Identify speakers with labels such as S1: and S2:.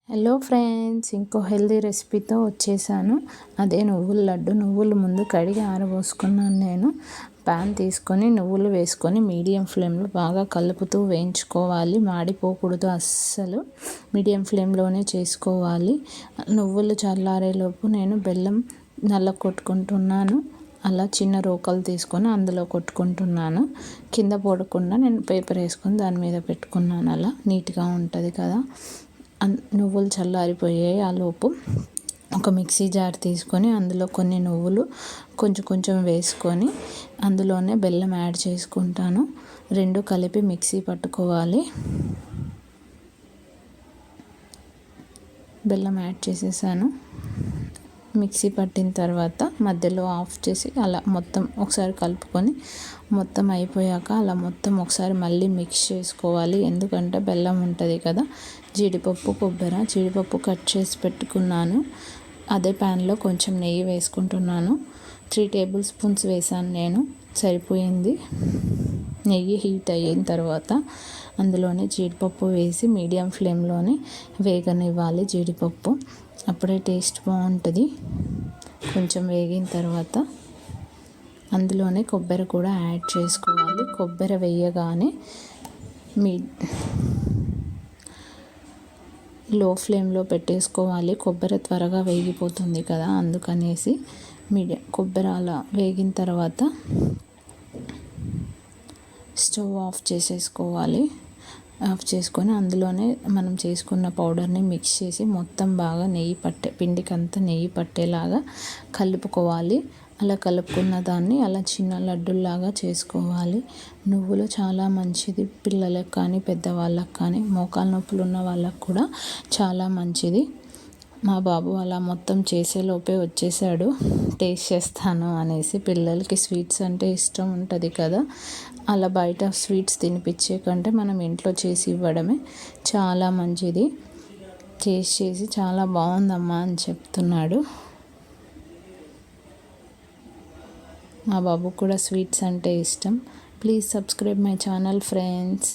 S1: Hello friends, ఇంకో healthy రెసిపీతో వచ్చేసాను. అదే నువ్వుల లడ్డు. నువ్వులు ముందు కడిగి ఆరబోసుకున్నాను. నేను ప్యాన్ తీసుకొని నువ్వులు వేసుకొని మీడియం ఫ్లేమ్లో బాగా కలుపుతూ వేయించుకోవాలి. మాడిపోకూడదు అస్సలు. మీడియం ఫ్లేమ్లోనే చేసుకోవాలి. నువ్వులు చల్లారేలోపు నేను బెల్లం నల్ల కొట్టుకుంటున్నాను. అలా చిన్న రోకలు తీసుకొని అందులో కొట్టుకుంటున్నాను. కింద పడకుండా నేను పేపర్ వేసుకొని దాని మీద పెట్టుకున్నాను. అలా నీట్గా ఉంటుంది కదా. నువ్వులు చల్లారిపోయాయి. ఆ లోపు ఒక మిక్సీ జార్ తీసుకొని అందులో కొన్ని నువ్వులు కొంచెం కొంచెం వేసుకొని అందులోనే బెల్లం యాడ్ చేసుకుంటాను. రెండు కలిపి మిక్సీ పట్టుకోవాలి. బెల్లం యాడ్ చేసేసాను. మిక్సీ పట్టిన తర్వాత మధ్యలో ఆఫ్ చేసి అలా మొత్తం ఒకసారి కలుపుకొని మొత్తం అయిపోయాక అలా మొత్తం ఒకసారి మళ్ళీ మిక్స్ చేసుకోవాలి. ఎందుకంటే బెల్లం ఉంటుంది కదా. జీడిపప్పు కట్ చేసి పెట్టుకున్నాను. అదే ప్యాన్లో కొంచెం నెయ్యి వేసుకుంటున్నాను. 3 టేబుల్ స్పూన్స్ వేసాను నేను, సరిపోయింది. నెయ్యి హీట్ అయిన తర్వాత అందులోనే జీడిపప్పు వేసి మీడియం ఫ్లేమ్లోనే వేగనివ్వాలి. జీడిపప్పు అప్పుడే టేస్ట్ బాగుంటుంది. కొంచెం వేగిన తర్వాత అందులోనే కొబ్బరి కూడా యాడ్ చేసుకోవాలి. కొబ్బరి వేయగానే లో ఫ్లేమ్లో పెట్టేసుకోవాలి. కొబ్బరి త్వరగా వేగిపోతుంది కదా, అందుకనేసి కొబ్బరి అలా వేగిన తర్వాత స్టవ్ ఆఫ్ చేసేసుకోవాలి. ఆఫ్ చేసుకొని అందులోనే మనం చేసుకున్న పౌడర్ని మిక్స్ చేసి మొత్తం బాగా పిండికంతా నెయ్యి పట్టేలాగా కలుపుకోవాలి. అలా కలుపుకున్న దాన్ని అలా చిన్న లడ్డుల్లాగా చేసుకోవాలి. నువ్వులు చాలా మంచిది. పిల్లలకు కానీ పెద్దవాళ్ళకి కానీ మోకాలు నొప్పులు ఉన్న వాళ్ళకు కూడా చాలా మంచిది. మా బాబు అలా మొత్తం చేసేలోపే వచ్చేసాడు. టేస్ట్ చేస్తాను అనేసి. పిల్లలకి స్వీట్స్ అంటే ఇష్టం ఉంటుంది కదా. అలా బయట స్వీట్స్ తినిపించే కంటే మనం ఇంట్లో చేసి ఇవ్వడమే చాలా మంచిది. టేస్ట్ చేసి చాలా బాగుందమ్మా అని చెప్తున్నాడు. మా బాబు కూడా స్వీట్స్ అంటే ఇష్టం. Please subscribe my channel friends.